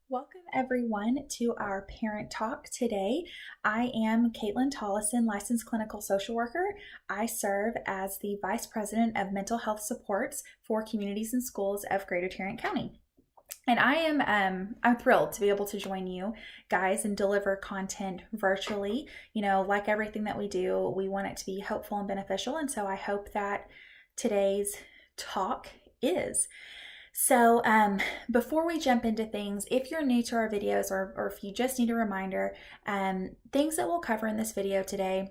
Welcome everyone to our parent talk today. I am Caitlin Tollison, licensed clinical social worker. I serve as the Vice President of Mental Health Supports for communities and schools of Greater Tarrant County. And I'm thrilled to be able to join you guys and deliver content virtually. You know, like everything that we do, we want it to be helpful and beneficial. And so I hope that today's talk is. So before we jump into things, if you're new to our videos or if you just need a reminder, things that we'll cover in this video today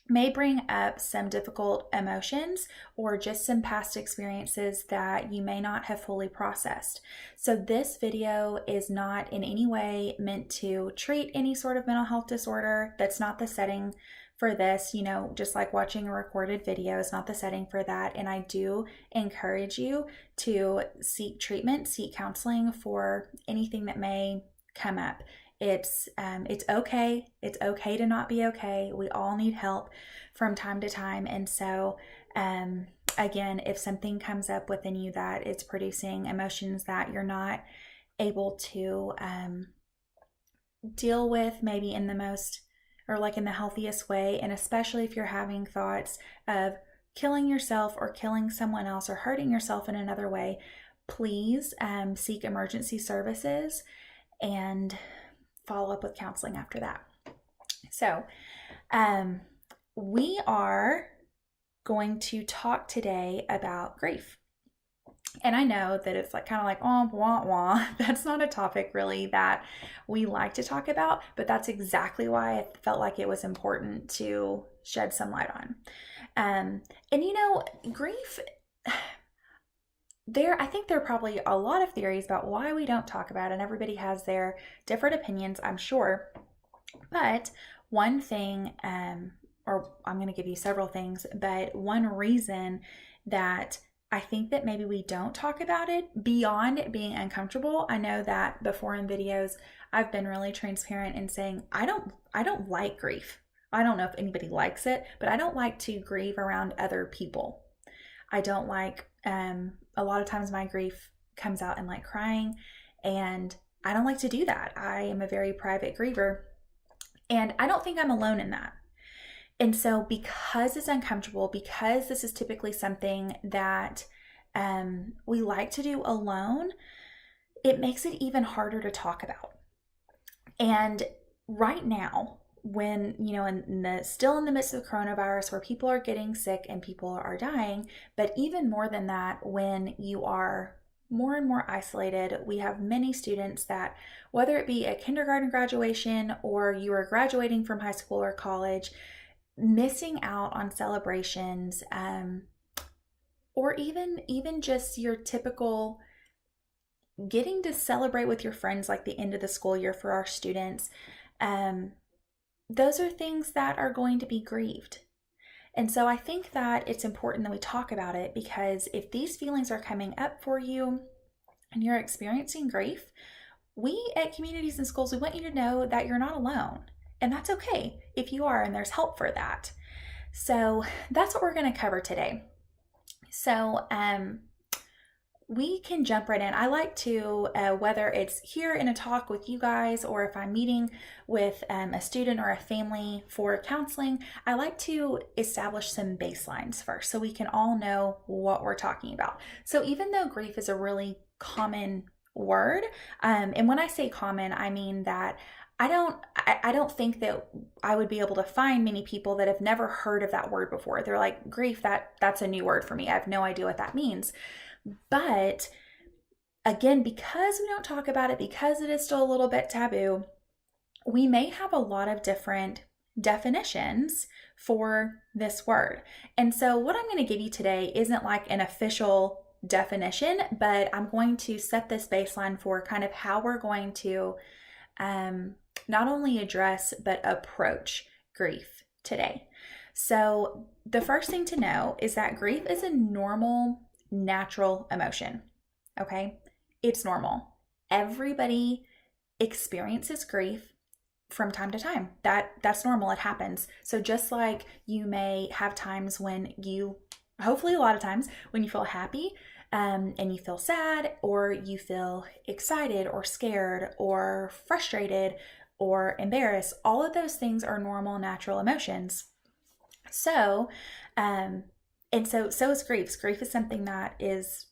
may bring up some difficult emotions or just some past experiences that you may not have fully processed. So this video is not in any way meant to treat any sort of mental health disorder. That's not the setting for this. You know, just like watching a recorded video is not the setting for that. And I do encourage you to seek treatment, seek counseling for anything that may come up. It's okay. It's okay to not be okay. We all need help from time to time. And so, again, if something comes up within you that it's producing emotions that you're not able to deal with, maybe in the most or like in the healthiest way, and especially if you're having thoughts of killing yourself or killing someone else or hurting yourself in another way, please seek emergency services and follow up with counseling after that. So we are going to talk today about grief. And I know that it's like kind of like, oh, wah, wah. That's not a topic really that we like to talk about, but that's exactly why I felt like it was important to shed some light on. And you know, grief, I think there are probably a lot of theories about why we don't talk about it, and everybody has their different opinions, I'm sure. But one thing, or I'm going to give you several things, but one reason that I think that maybe we don't talk about it beyond it being uncomfortable. I know that before in videos, I've been really transparent in saying I don't like grief. I don't know if anybody likes it, but I don't like to grieve around other people. I don't like, a lot of times my grief comes out in like crying, and I don't like to do that. I am a very private griever, and I don't think I'm alone in that. And so because it's uncomfortable, because this is typically something that we like to do alone, it makes it even harder to talk about. And right now, when, you know, still in the midst of the coronavirus, where people are getting sick and people are dying, but even more than that, when you are more and more isolated, we have many students that, whether it be a kindergarten graduation or you are graduating from high school or college, missing out on celebrations, or even just your typical getting to celebrate with your friends, like the end of the school year for our students. Those are things that are going to be grieved. And so I think that it's important that we talk about it, because if these feelings are coming up for you and you're experiencing grief, we at Communities and Schools, we want you to know that you're not alone. And that's okay if you are, and there's help for that. So that's what we're going to cover today. So we can jump right in. I like to, whether it's here in a talk with you guys or if I'm meeting with a student or a family for counseling, I like to establish some baselines first so we can all know what we're talking about. So even though grief is a really common word, and when I say common, I mean that I don't think that I would be able to find many people that have never heard of that word before. They're like, grief, that's a new word for me. I have no idea what that means. But again, because we don't talk about it, because it is still a little bit taboo, we may have a lot of different definitions for this word. And so what I'm going to give you today isn't like an official definition, but I'm going to set this baseline for kind of how we're going to not only address, but approach grief today. So the first thing to know is that grief is a normal, natural emotion. Okay? It's normal. Everybody experiences grief from time to time. That's normal. It happens. So just like you may have times when hopefully a lot of times when you feel happy, and you feel sad, or you feel excited or scared or frustrated or embarrassed. All of those things are normal, natural emotions. So, so is grief. Grief is something that is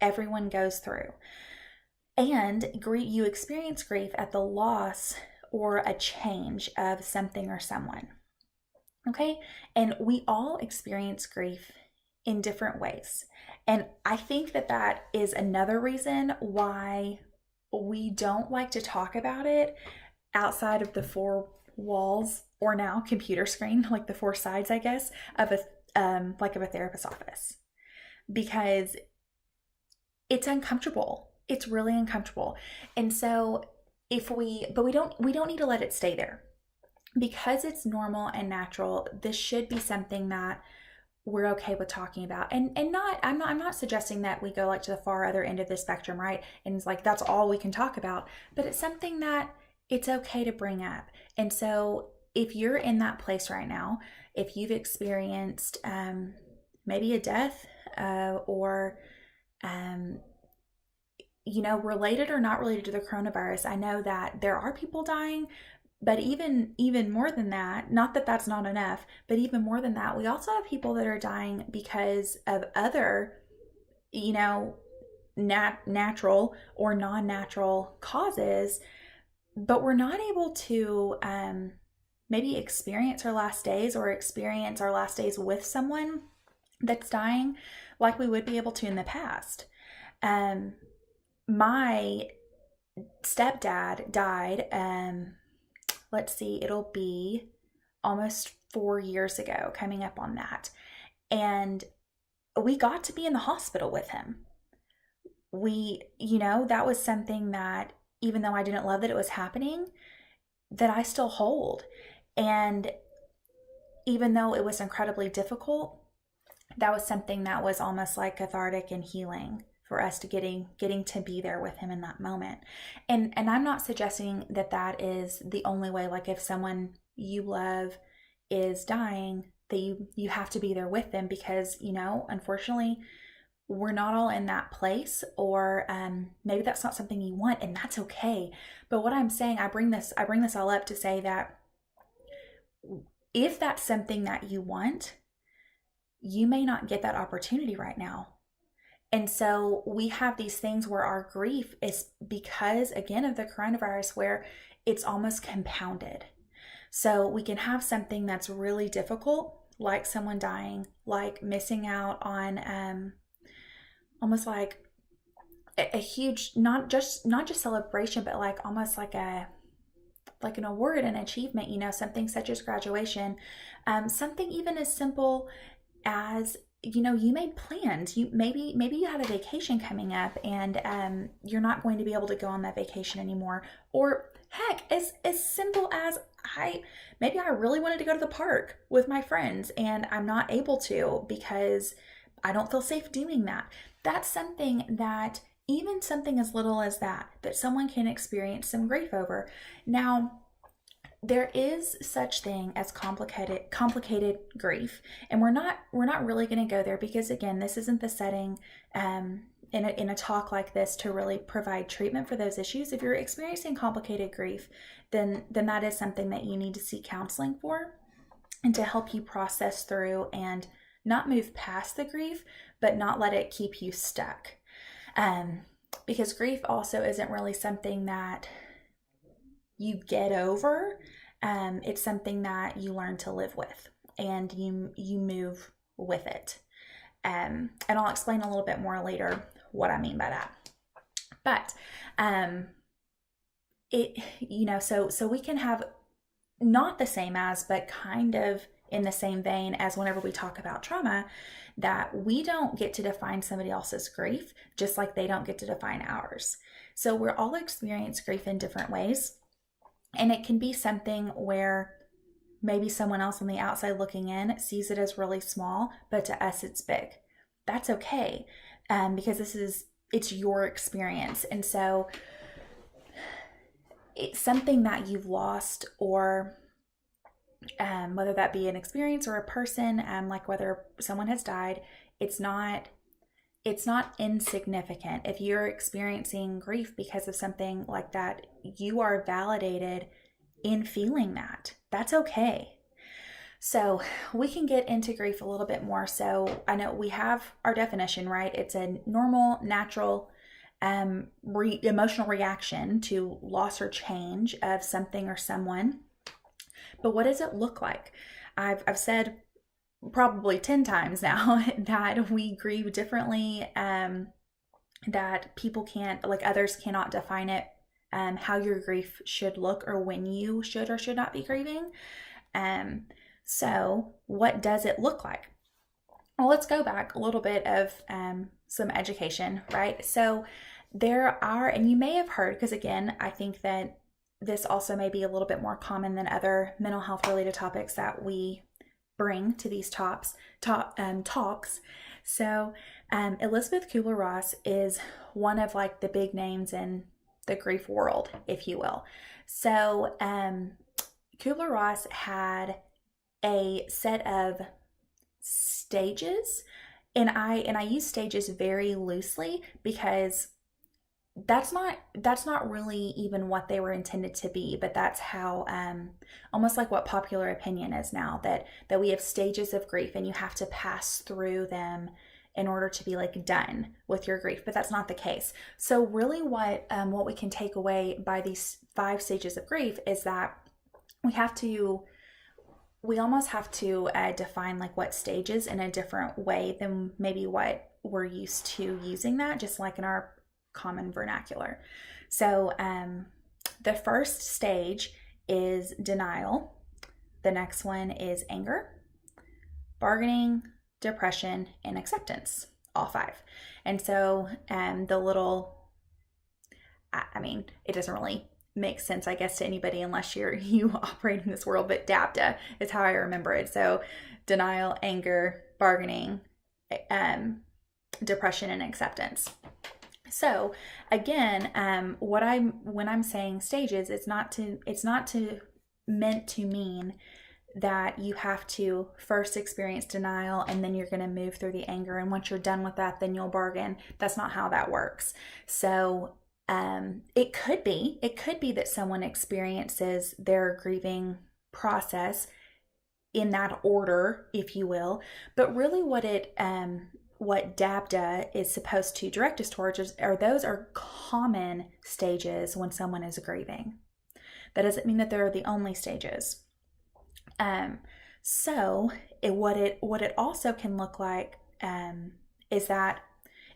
everyone goes through. And you experience grief at the loss or a change of something or someone. Okay? And we all experience grief in different ways. And I think that is another reason why we don't like to talk about it outside of the four walls, or now computer screen, like the four sides, I guess, of a therapist's office, because it's uncomfortable. It's really uncomfortable. And so we don't need to let it stay there, because it's normal and natural. This should be something that we're okay with talking about. And I'm not suggesting that we go like to the far other end of the spectrum, right? And it's like that's all we can talk about, but it's something that it's okay to bring up. And so if you're in that place right now, if you've experienced maybe a death or related or not related to the coronavirus, I know that there are people dying, but even more than that, not that that's not enough, but even more than that, we also have people that are dying because of other, natural or non-natural causes, but we're not able to maybe experience our last days, or experience our last days with someone that's dying like we would be able to in the past. My stepdad died, let's see, it'll be almost 4 years ago, coming up on that. And we got to be in the hospital with him. That was something that, even though I didn't love that it was happening, that I still hold. And even though it was incredibly difficult, that was something that was almost like cathartic and healing for us to getting to be there with him in that moment. And I'm not suggesting that is the only way. Like if someone you love is dying, that you have to be there with them, because unfortunately we're not all in that place, or maybe that's not something you want, and that's okay. But what I'm saying, I bring this all up to say that if that's something that you want, you may not get that opportunity right now. And so we have these things where our grief is, because again of the coronavirus, where it's almost compounded. So we can have something that's really difficult, like someone dying, like missing out on almost like a huge, not just celebration, but like almost like an award, an achievement, something such as graduation, something even as simple as, you made plans. Maybe you had a vacation coming up, and you're not going to be able to go on that vacation anymore. Or heck, as simple as maybe I really wanted to go to the park with my friends, and I'm not able to because I don't feel safe doing that. That's something that, even something as little as that someone can experience some grief over. Now, there is such thing as complicated grief, and we're not really going to go there, because again, this isn't the setting in a talk like this to really provide treatment for those issues. If you're experiencing complicated grief, then that is something that you need to seek counseling for, and to help you process through and not move past the grief, but not let it keep you stuck. Because grief also isn't really something that you get over. It's something that you learn to live with, and you move with it. And I'll explain a little bit more later what I mean by that. But so we can have not the same as, but kind of in the same vein as whenever we talk about trauma, that we don't get to define somebody else's grief, just like they don't get to define ours. So we're all experience grief in different ways. And it can be something where maybe someone else on the outside looking in sees it as really small, but to us it's big. That's okay, because it's your experience. And so it's something that you've lost, or whether that be an experience or a person, like whether someone has died, it's not it's not insignificant. If you're experiencing grief because of something like that, you are validated in feeling that. That's okay. So we can get into grief a little bit more. So I know we have our definition, right? It's a normal, natural, emotional reaction to loss or change of something or someone. But what does it look like? I've said probably 10 times now that we grieve differently, that people can't, like others cannot define it, how your grief should look or when you should or should not be grieving. So what does it look like? Well, let's go back a little bit of some education, right? So there are, and you may have heard, because again, I think that this also may be a little bit more common than other mental health related topics that we bring to these talks. So Elizabeth Kubler-Ross is one of like the big names in the grief world, if you will. So Kubler-Ross had a set of stages, and I use stages very loosely because that's not really even what they were intended to be, but that's how almost like what popular opinion is now, that we have stages of grief and you have to pass through them in order to be like done with your grief, but that's not the case. So really what we can take away by these 5 stages of grief is that we almost have to define like what stages in a different way than maybe what we're used to using that, just like in our common vernacular. So the first stage is denial. The next one is anger, bargaining, depression, and acceptance, all 5. And so it doesn't really make sense, I guess, to anybody unless you operate in this world, but DAPTA is how I remember it. So denial, anger, bargaining, depression, and acceptance. So again, when I'm saying stages, it's not meant to mean that you have to first experience denial and then you're going to move through the anger, and once you're done with that, then you'll bargain. That's not how that works. So it could be that someone experiences their grieving process in that order, if you will, but really what DAPTA is supposed to direct us towards those are common stages when someone is grieving. That doesn't mean that they're the only stages. So what it also can look like is that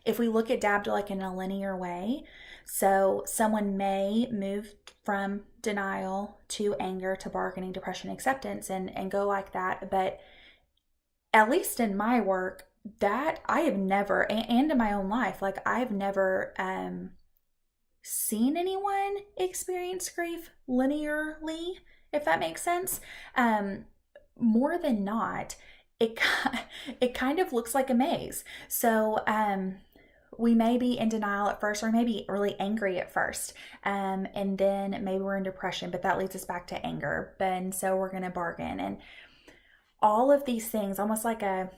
if we look at DAPTA like in a linear way, so someone may move from denial to anger to bargaining, depression, acceptance, and go like that. But at least in my work, that I have never, and in my own life, like I've never seen anyone experience grief linearly, if that makes sense. More than not, it kind of looks like a maze. So we may be in denial at first, or maybe really angry at first, and then maybe we're in depression, but that leads us back to anger. And so we're going to bargain, and all of these things, almost like a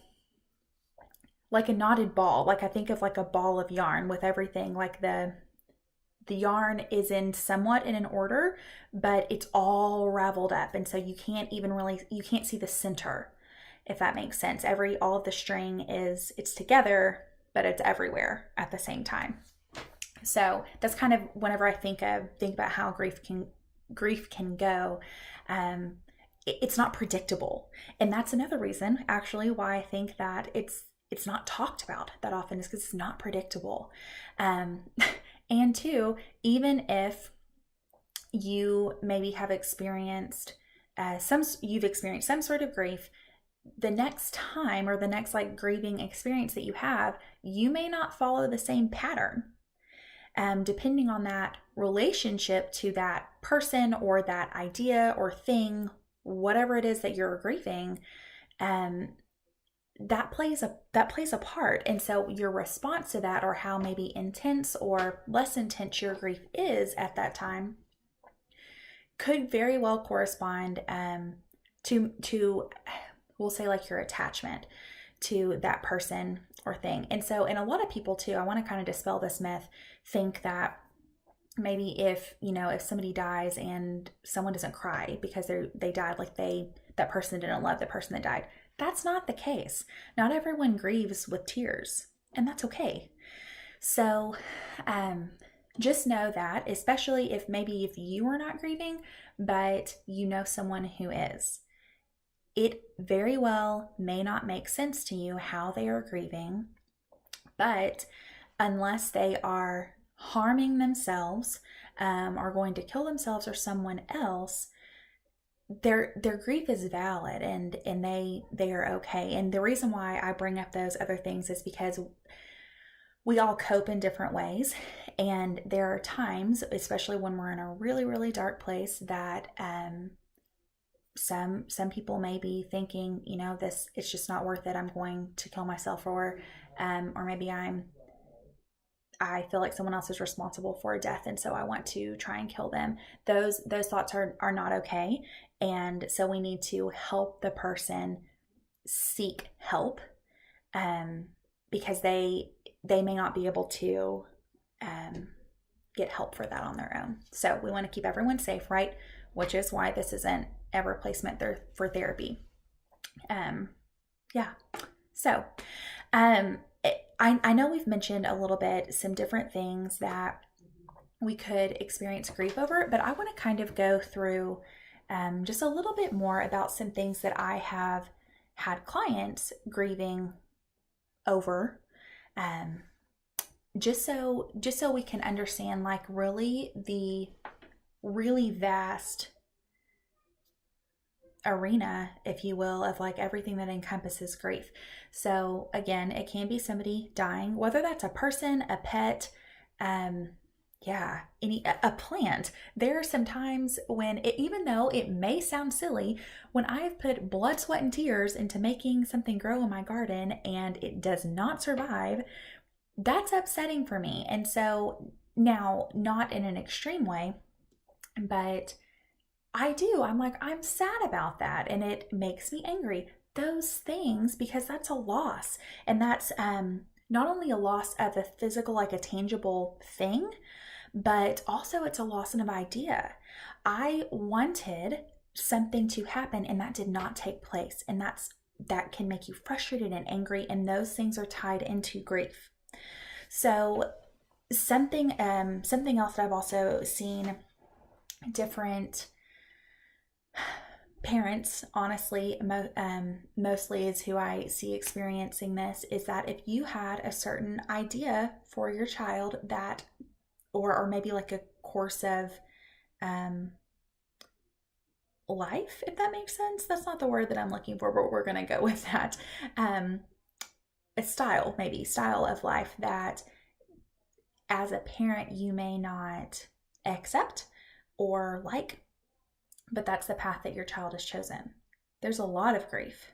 knotted ball. Like I think of like a ball of yarn with everything, like the yarn is in somewhat in an order, but it's all raveled up, and so you can't see the center, if that makes sense. All of the string it's together, but it's everywhere at the same time. So that's kind of whenever I think about how grief can go, it's not predictable. And that's another reason actually why I think that it's not talked about that often, is because it's not predictable. And 2, even if you maybe have experienced some sort of grief, the next time or the next like grieving experience that you have, you may not follow the same pattern. Depending on that relationship to that person or that idea or thing, whatever it is that you're grieving, that plays a part. And so your response to that, or how maybe intense or less intense your grief is at that time, could very well correspond to we'll say like your attachment to that person or thing. And so, and a lot of people too, I want to kind of dispel this myth, think that maybe if, if somebody dies and someone doesn't cry because they died, like that person didn't love the person that died. That's not the case. Not everyone grieves with tears, and that's okay. So, just know that, especially if you are not grieving, but you know someone who is. It very well may not make sense to you how they are grieving, but unless they are harming themselves, are going to kill themselves or someone else, their grief is valid, and they are okay. And the reason why I bring up those other things is because we all cope in different ways, and there are times, especially when we're in a really, really dark place, that some people may be thinking, this, it's just not worth it, I'm going to kill myself, or maybe I feel like someone else is responsible for a death, and so I want to try and kill them. Those thoughts are not okay, and so we need to help the person seek help, because they may not be able to get help for that on their own. So we want to keep everyone safe, right? Which is why this isn't a replacement for therapy. Yeah. So, I know we've mentioned a little bit some different things that we could experience grief over, but I want to kind of go through just a little bit more about some things that I have had clients grieving over, just so we can understand, like, really the really vast arena, if you will, of like everything that encompasses grief. So again, it can be somebody dying, whether that's a person, a pet, a plant. There are some times when even though it may sound silly, when I have put blood, sweat, and tears into making something grow in my garden and it does not survive, that's upsetting for me. And so now, not in an extreme way, but I'm like, I'm sad about that, and it makes me angry. Those things, because that's a loss, and that's not only a loss of a physical, like a tangible thing, but also it's a loss of an idea. I wanted something to happen, and that did not take place, and that can make you frustrated and angry, and those things are tied into grief. So something else that I've also seen different parents, honestly, mostly is who I see experiencing this, is that if you had a certain idea for your child that, or maybe like a course of life, if that makes sense. That's not the word that I'm looking for, but we're going to go with that. A style of life that as a parent you may not accept or like, but that's the path that your child has chosen. There's a lot of grief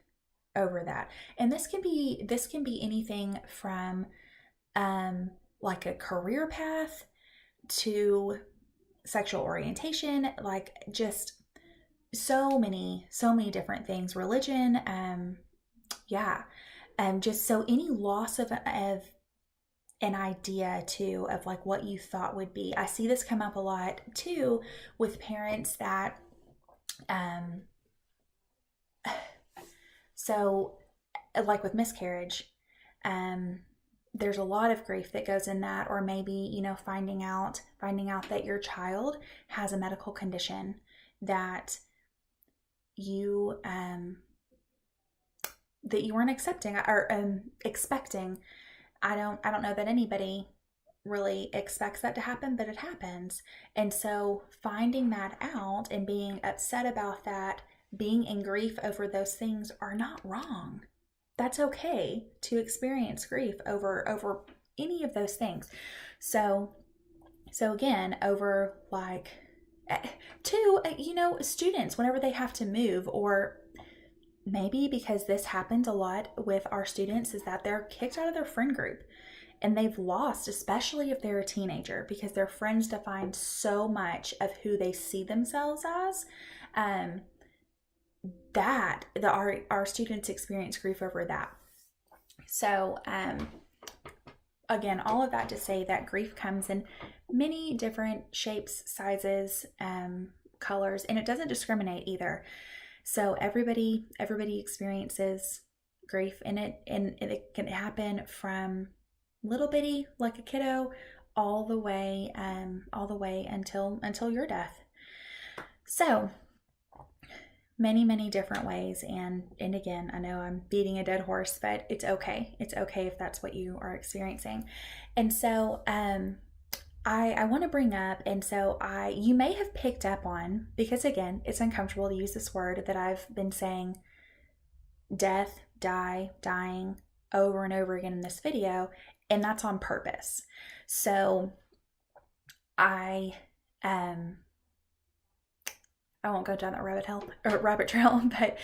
over that. And this can be anything from like a career path to sexual orientation, like just so many different things, religion, just so any loss of an idea too of like what you thought would be. I see this come up a lot too with parents that so like with miscarriage, there's a lot of grief that goes in that, or maybe, finding out that your child has a medical condition that you weren't accepting or expecting. I don't know that anybody really expects that to happen, but it happens. And so finding that out and being upset about that, being in grief over those things are not wrong. That's okay to experience grief over any of those things. So again, over like students, whenever they have to move, or maybe because this happens a lot with our students, is that they're kicked out of their friend group and they've lost, especially if they're a teenager, because their friends define so much of who they see themselves as. Our students experience grief over that. So, again, all of that to say that grief comes in many different shapes, sizes, colors, and it doesn't discriminate either. So everybody experiences grief, and it can happen from little bitty, like a kiddo, all the way until your death. So many different ways, and again, I know I'm beating a dead horse, but it's okay if that's what you are experiencing. And so I want to bring up, and so you may have picked up on, because again, it's uncomfortable to use this word, that I've been saying death, dying over and over again in this video, and that's on purpose. So I won't go down that rabbit trail, but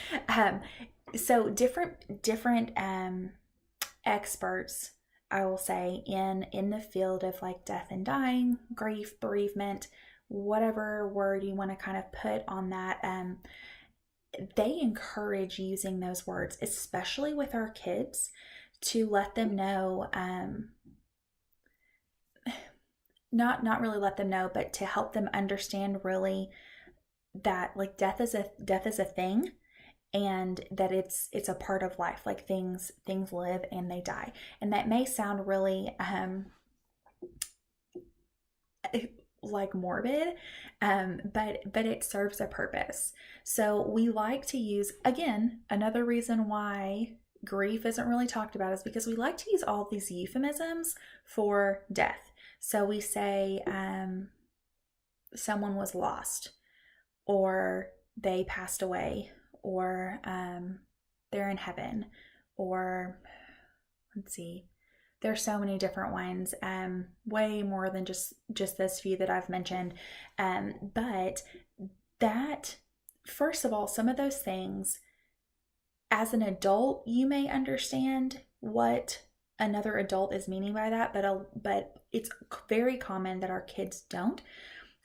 so different experts, I will say, in the field of like death and dying, grief, bereavement, whatever word you want to kind of put on that, they encourage using those words, especially with our kids, to let them know, not really let them know, but to help them understand really that like death is a thing, and that it's a part of life. Like things live and they die. And that may sound really like morbid, but it serves a purpose. So we like to use, again, another reason why grief isn't really talked about is because we like to use all these euphemisms for death. So we say someone was lost, or they passed away, or they're in heaven, or let's see, there's so many different ones, way more than just those few that I've mentioned. But that, first of all, some of those things, as an adult, you may understand what another adult is meaning by that, but it's very common that our kids don't.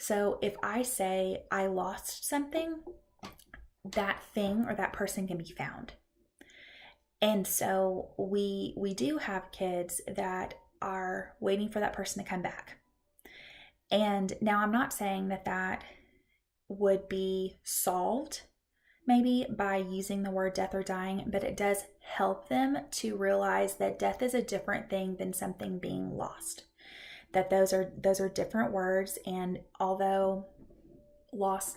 So if I say I lost something, that thing or that person can be found. And so we do have kids that are waiting for that person to come back. And now I'm not saying that would be solved maybe by using the word death or dying, but it does help them to realize that death is a different thing than something being lost. That those are different words, and although loss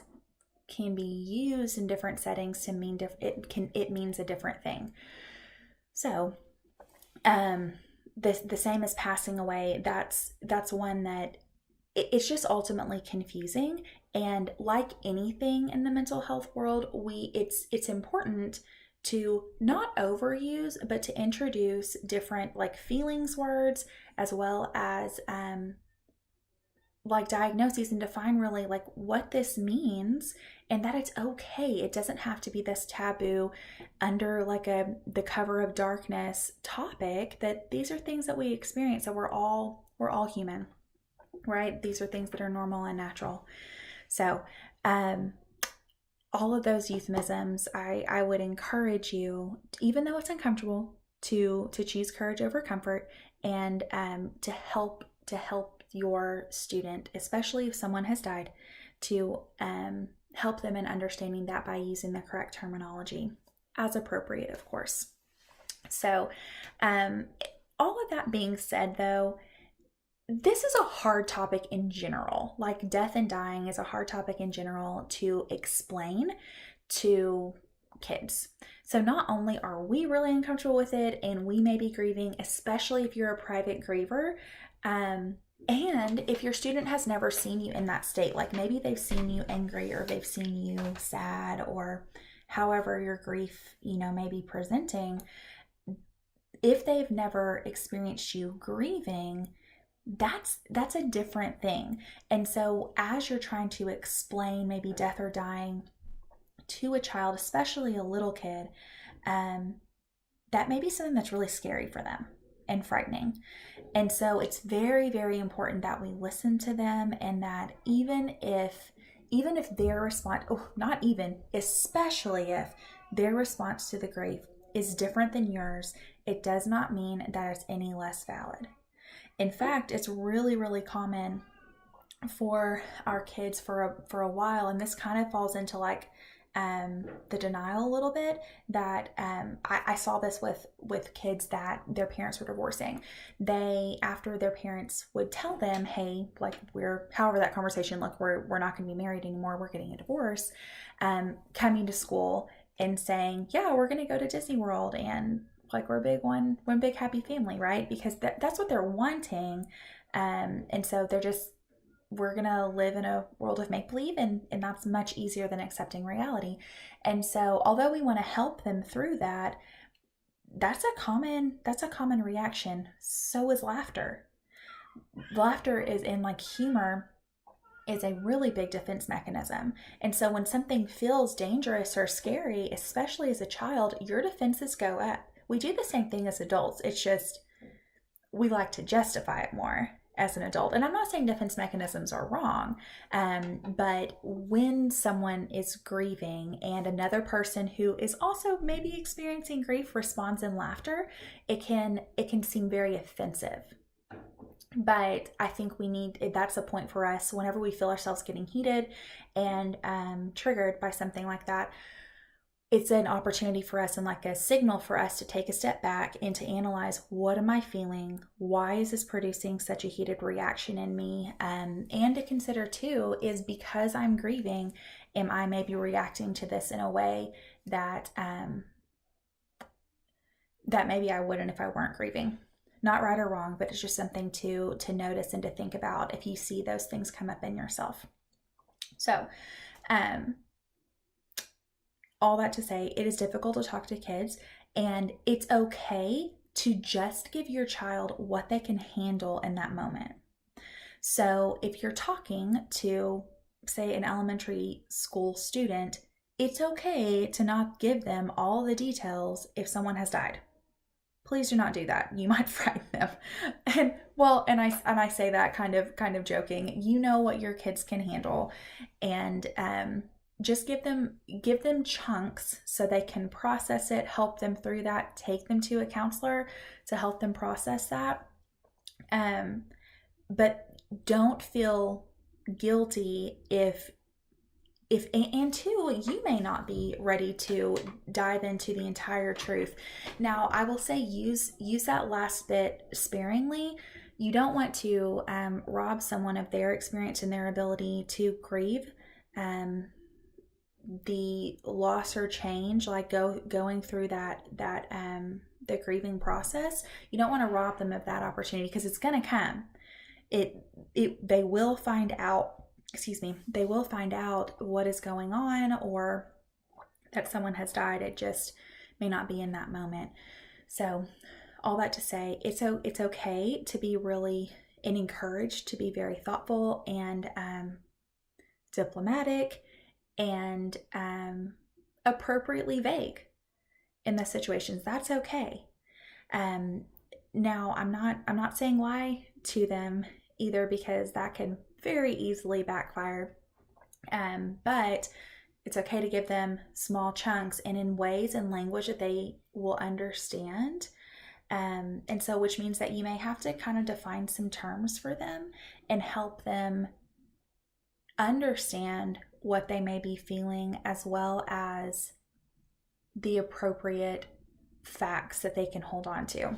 can be used in different settings to mean it means a different thing. So the same as passing away, that's one that it's just ultimately confusing. And like anything in the mental health world, it's important to not overuse, but to introduce different like feelings words, as well as like diagnoses, and define really like what this means, and that it's okay. It doesn't have to be this taboo under like the cover of darkness topic, that these are things that we experience, that we're all human, right? These are things that are normal and natural. So all of those euphemisms, I would encourage you, even though it's uncomfortable, to choose courage over comfort, and to help your student, especially if someone has died, to help them in understanding that by using the correct terminology as appropriate, of course. So all of that being said, though, this is a hard topic in general. Like death and dying is a hard topic in general to explain to kids. So not only are we really uncomfortable with it, and we may be grieving, especially if you're a private griever, and if your student has never seen you in that state, like maybe they've seen you angry, or they've seen you sad, or however your grief, may be presenting, if they've never experienced you grieving, that's a different thing. And so as you're trying to explain maybe death or dying to a child, especially a little kid, that may be something that's really scary for them and frightening. And so it's very, very important that we listen to them, and that even if their response, especially if their response to the grief is different than yours, it does not mean that it's any less valid. In fact, it's really, really common for our kids for a while, and this kind of falls into like the denial a little bit, that I saw this with kids that their parents were divorcing. They, after their parents would tell them, hey, like, we're, however that conversation looked, we're not going to be married anymore, we're getting a divorce, coming to school and saying, yeah, we're going to go to Disney World, and like, we're a big one big happy family, right? Because that's what they're wanting. And so they're just, we're going to live in a world of make-believe, and that's much easier than accepting reality. And so although we want to help them through that, that's a common reaction. So is laughter. Laughter is in, like, humor is a really big defense mechanism. And so when something feels dangerous or scary, especially as a child, your defenses go up. We do the same thing as adults. It's just we like to justify it more as an adult. And I'm not saying defense mechanisms are wrong, but when someone is grieving and another person who is also maybe experiencing grief responds in laughter, it can seem very offensive. But I think that's a point for us whenever we feel ourselves getting heated and triggered by something like that. It's an opportunity for us and like a signal for us to take a step back and to analyze, what am I feeling? Why is this producing such a heated reaction in me? And to consider too, is because I'm grieving, am I maybe reacting to this in a way that that maybe I wouldn't if I weren't grieving? Not right or wrong, but it's just something to notice and to think about if you see those things come up in yourself. So, all that to say, it is difficult to talk to kids, and it's okay to just give your child what they can handle in that moment. So if you're talking to, say, an elementary school student, it's okay to not give them all the details if someone has died. Please do not do that. You might frighten them. And I say that kind of joking. You know what your kids can handle, and just give them chunks so they can process it, help them through that, take them to a counselor to help them process that. But don't feel guilty if and two, you may not be ready to dive into the entire truth. Now, I will say use that last bit sparingly. You don't want to rob someone of their experience and their ability to grieve the loss or change, like going through that the grieving process. You don't want to rob them of that opportunity, because it's going to come. They will find out what is going on, or that someone has died. It just may not be in that moment. So all that to say, it's okay to be really, and encouraged to be very thoughtful and diplomatic and appropriately vague in the situations. That's okay. Now I'm not saying lie to them either, because that can very easily backfire. But it's okay to give them small chunks and in ways and language that they will understand. And so, which means that you may have to kind of define some terms for them and help them understand what they may be feeling, as well as the appropriate facts that they can hold on to.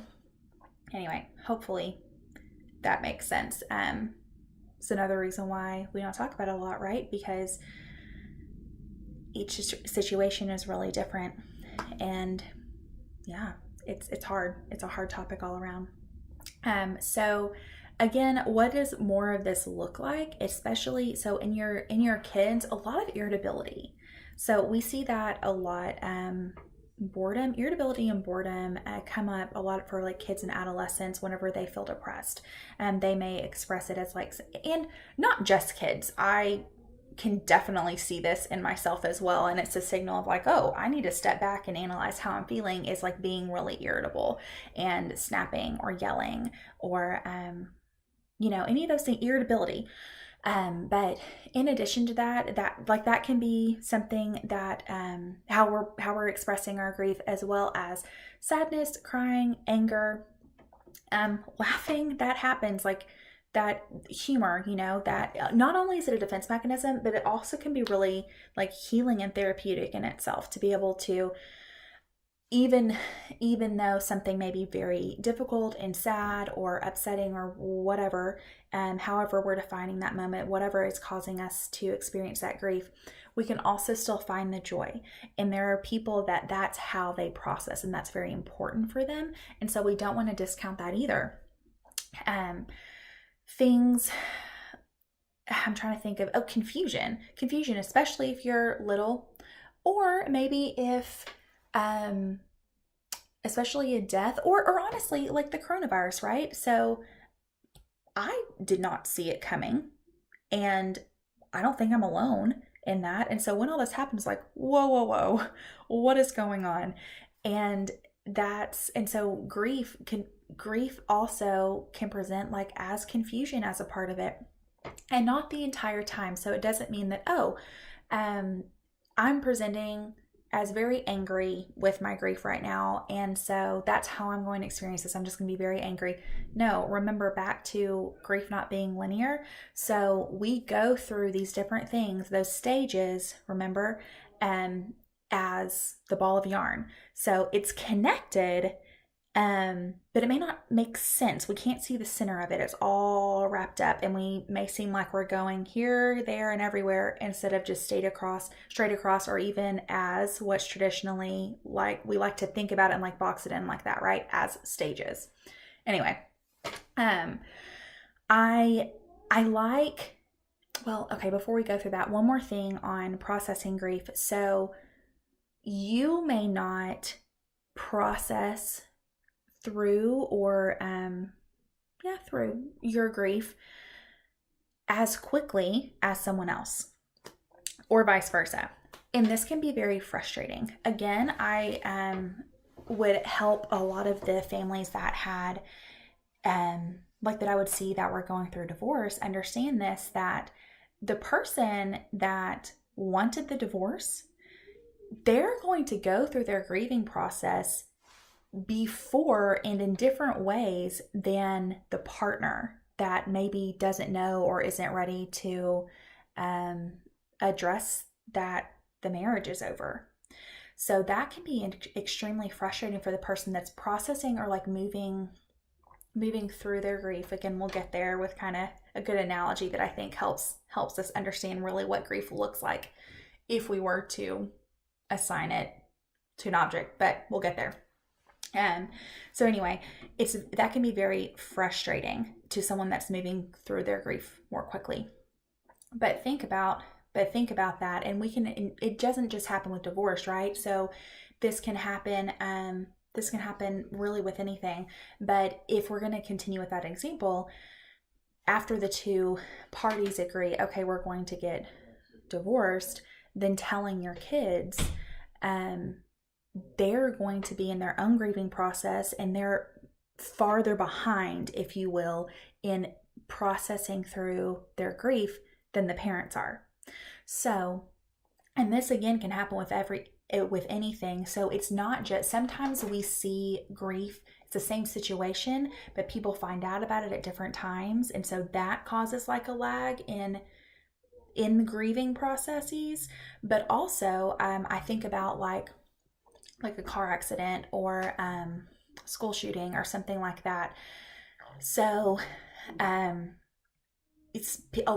Anyway, hopefully that makes sense. It's another reason why we don't talk about it a lot, right? Because each situation is really different, and yeah, it's hard. It's a hard topic all around. So again, what does more of this look like? Especially so in your kids, a lot of irritability. So we see that a lot. Irritability and boredom come up a lot for like kids and adolescents whenever they feel depressed. And they may express it as like, and not just kids. I can definitely see this in myself as well. And it's a signal of like, oh, I need to step back and analyze how I'm feeling, is like being really irritable and snapping or yelling or, any of those things, irritability. But in addition to that, that can be something that how we're expressing our grief, as well as sadness, crying, anger, laughing. That happens, like that humor. That not only is it a defense mechanism, but it also can be really like healing and therapeutic in itself to be able to, even though something may be very difficult and sad or upsetting or whatever, however we're defining that moment, whatever is causing us to experience that grief, we can also still find the joy. And there are people that that's how they process, and that's very important for them. And so we don't want to discount that either. Things I'm trying to think of, confusion, especially if you're little, or maybe if especially a death, or honestly, like the coronavirus, right? So I did not see it coming, and I don't think I'm alone in that. And so when all this happens, like, whoa, what is going on? And so grief also can present like as confusion as a part of it, and not the entire time. So it doesn't mean that, I'm presenting as very angry with my grief right now, and so that's how I'm going to experience this. I'm just going to be very angry. No, remember back to grief not being linear. So we go through these different things, those stages, remember, as the ball of yarn. So it's connected, but it may not make sense. We can't see the center of it. It's all wrapped up, and we may seem like we're going here, there, and everywhere instead of just straight across, or even as what's traditionally like we like to think about it and like box it in like that, right? As stages. Anyway, I like, well, okay, before we go through that, one more thing on processing grief. So you may not process through through your grief as quickly as someone else, or vice versa. And this can be very frustrating. Again, I would help a lot of the families that had like that I would see that were going through divorce understand this, that the person that wanted the divorce, they're going to go through their grieving process before and in different ways than the partner that maybe doesn't know or isn't ready to address that the marriage is over. So that can be extremely frustrating for the person that's processing or like moving through their grief. Again, we'll get there with kind of a good analogy that I think helps us understand really what grief looks like if we were to assign it to an object, but we'll get there. So anyway, that can be very frustrating to someone that's moving through their grief more quickly. But think about that, and it doesn't just happen with divorce, right? So this can happen really with anything. But if we're going to continue with that example, after the two parties agree, okay, we're going to get divorced, then telling your kids, they're going to be in their own grieving process, and they're farther behind, if you will, in processing through their grief than the parents are. So, and this again can happen with anything. So it's not just, sometimes we see grief, it's the same situation, but people find out about it at different times. And so that causes like a lag in the grieving processes. But also, I think about like a car accident or school shooting or something like that. So it's a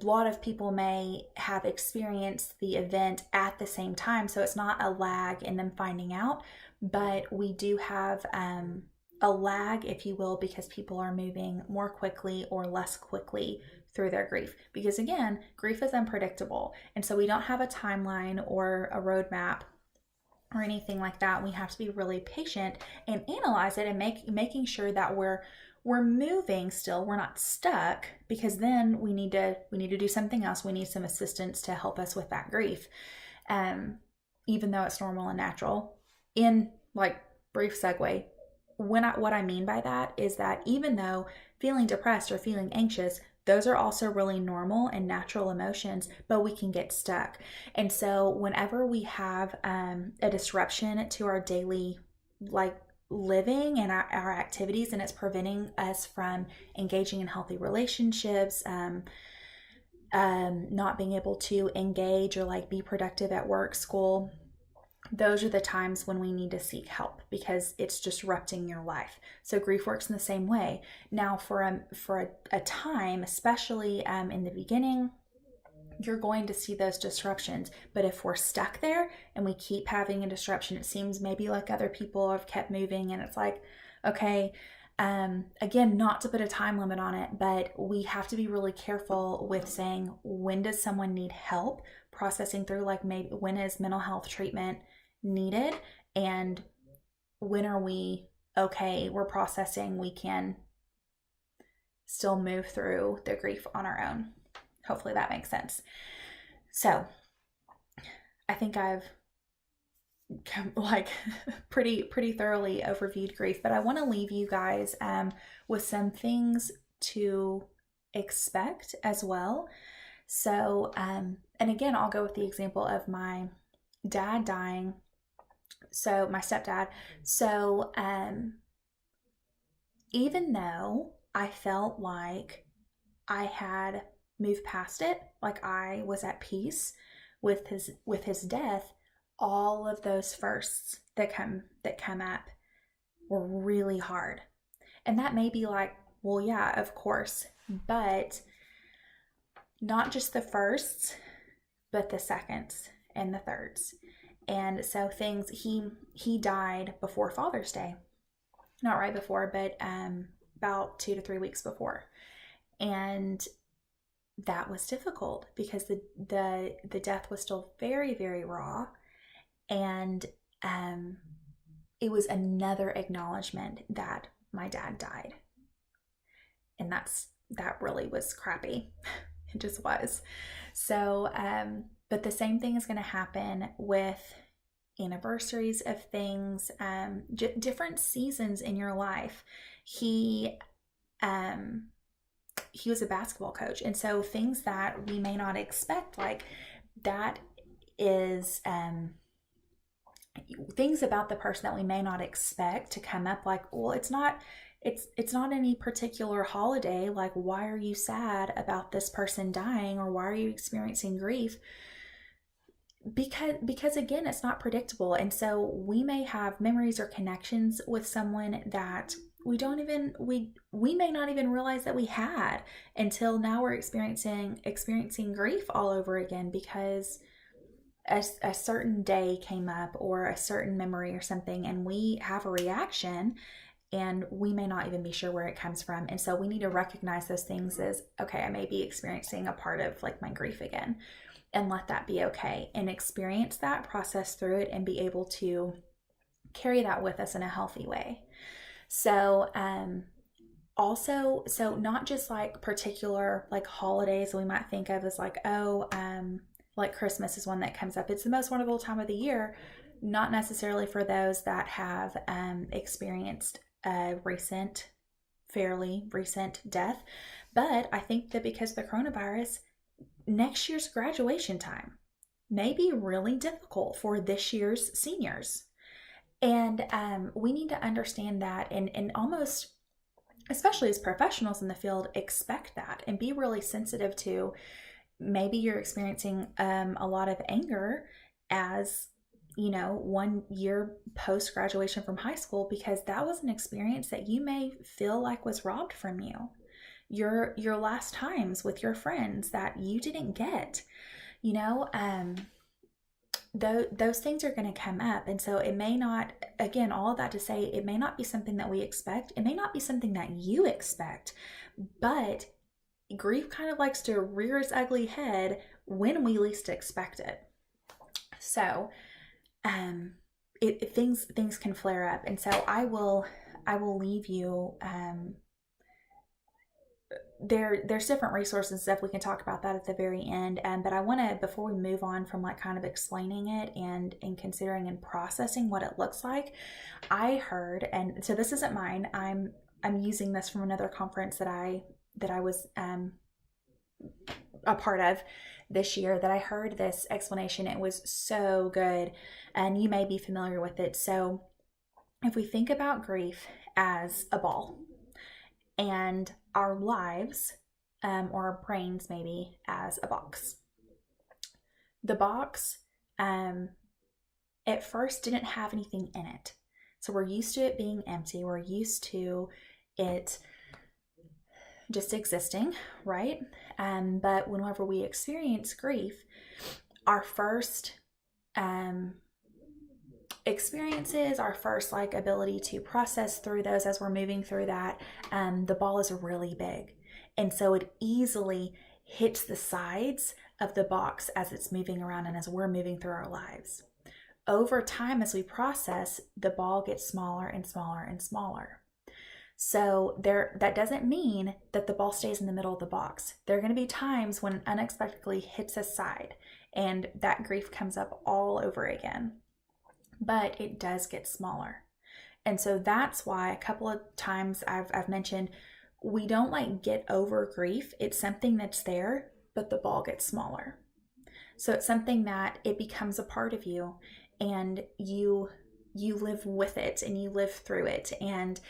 lot of people may have experienced the event at the same time, so it's not a lag in them finding out, but we do have a lag, if you will, because people are moving more quickly or less quickly through their grief. Because again, grief is unpredictable, and so we don't have a timeline or a roadmap or anything like that. We have to be really patient and analyze it, and making sure that we're moving still, we're not stuck, because then we need to do something else. We need some assistance to help us with that grief, even though it's normal and natural. In like brief segue, what I mean by that is that even though feeling depressed or feeling anxious, those are also really normal and natural emotions, but we can get stuck. And so whenever we have a disruption to our daily living and our activities, and it's preventing us from engaging in healthy relationships, not being able to engage or be productive at work, school, those are the times when we need to seek help because it's disrupting your life. So grief works in the same way. Now, for a time, especially in the beginning, you're going to see those disruptions. But if we're stuck there and we keep having a disruption, it seems maybe like other people have kept moving, and it's like, okay, again, not to put a time limit on it, but we have to be really careful with saying, when does someone need help processing through, maybe when is mental health treatment needed, and when are we okay, we're processing, we can still move through the grief on our own. Hopefully that makes sense. So I think I've pretty thoroughly overviewed grief, but I want to leave you guys with some things to expect as well. So and again, I'll go with the example of my dad dying. So my stepdad. So even though I felt like I had moved past it, like I was at peace with his death, all of those firsts that come up were really hard. And that may be like, well, yeah, of course, but not just the firsts, but the seconds and the thirds. And so he died before Father's Day. Not right before, but about 2 to 3 weeks before. And that was difficult because the death was still very, very raw. And it was another acknowledgement that my dad died. And that really was crappy. It just was. So, but the same thing is going to happen with anniversaries of things, different seasons in your life. He was a basketball coach. And so things that we may not expect, like that is, things about the person that we may not expect to come up, like, well, it's not any particular holiday. Like, why are you sad about this person dying, or why are you experiencing grief? Because again, it's not predictable. And so we may have memories or connections with someone that we may not even realize that we had until now we're experiencing grief all over again because a certain day came up or a certain memory or something, and we have a reaction and we may not even be sure where it comes from. And so we need to recognize those things as, okay, I may be experiencing a part of my grief again, and let that be okay, and experience that, process through it, and be able to carry that with us in a healthy way. So also, so not just particular holidays we might think of as like Christmas is one that comes up. It's the most wonderful time of the year, not necessarily for those that have experienced a fairly recent death. But I think that because of the coronavirus, next year's graduation time may be really difficult for this year's seniors. And we need to understand that and almost, especially as professionals in the field, expect that and be really sensitive to, maybe you're experiencing a lot of anger as 1 year post graduation from high school, because that was an experience that you may feel like was robbed from you. Your last times with your friends that you didn't get, those things are going to come up. And so it may not, again, all of that to say, it may not be something that we expect. It may not be something that you expect, but grief kind of likes to rear its ugly head when we least expect it. So things can flare up. And so I will leave you, there's different resources and stuff. We can talk about that at the very end. But I want to, before we move on from kind of explaining it and considering and processing what it looks like, I heard, and so this isn't mine, I'm using this from another conference that I was a part of this year that I heard this explanation. It was so good, and you may be familiar with it. So, if we think about grief as a ball and our lives, or our brains maybe, as a box, the box at first didn't have anything in it. So we're used to it being empty. We're used to it just existing, right? But whenever we experience grief, our first experiences, our first like ability to process through those as we're moving through that, the ball is really big. And so it easily hits the sides of the box as it's moving around and as we're moving through our lives. Over time, as we process, the ball gets smaller and smaller and smaller. So that doesn't mean that the ball stays in the middle of the box. There are going to be times when it unexpectedly hits a side and that grief comes up all over again. But it does get smaller. And so that's why a couple of times I've mentioned we don't like get over grief. It's something that's there, but the ball gets smaller. So it's something that it becomes a part of you, and you live with it and you live through it, and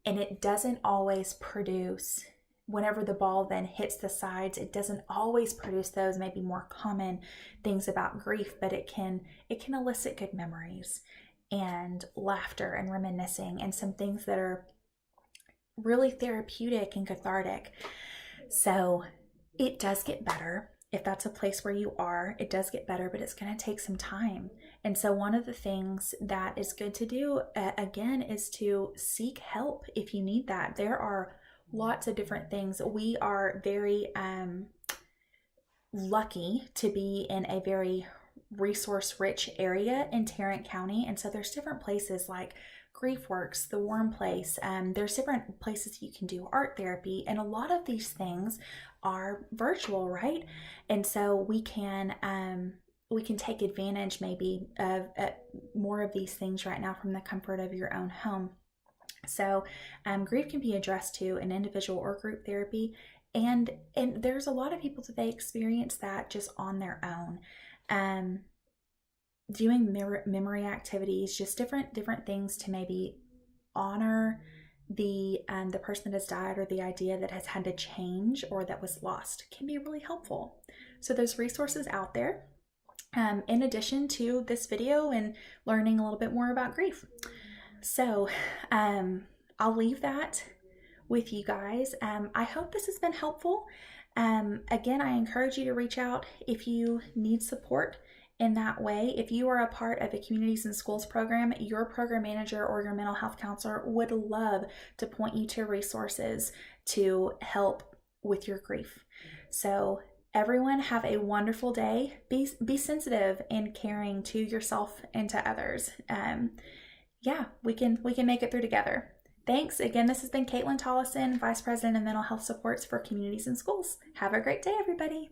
it doesn't always produce, whenever the ball then hits the sides, it doesn't always produce those maybe more common things about grief, but it can elicit good memories and laughter and reminiscing and some things that are really therapeutic and cathartic. So it does get better. If that's a place where you are, it does get better, but it's going to take some time. And so one of the things that is good to do, again, is to seek help if you need that. There are lots of different things. We are very lucky to be in a very resource-rich area in Tarrant County. And so there's different places like GriefWorks, the Warm Place. There's different places you can do art therapy. And a lot of these things are virtual, right? And so we can take advantage maybe of more of these things right now from the comfort of your own home. So grief can be addressed to an individual or group therapy, and there's a lot of people that they experience that just on their own, doing memory activities, just different things to maybe honor the person that has died, or the idea that has had to change or that was lost, can be really helpful. So there's resources out there, in addition to this video and learning a little bit more about grief. So I'll leave that with you guys. I hope this has been helpful. Again, I encourage you to reach out if you need support in that way. If you are a part of a Communities in Schools program, your program manager or your mental health counselor would love to point you to resources to help with your grief. So everyone, have a wonderful day. Be sensitive and caring to yourself and to others. We can make it through together. Thanks. Again, this has been Caitlin Tollison, Vice President of Mental Health Supports for Communities in Schools. Have a great day, everybody.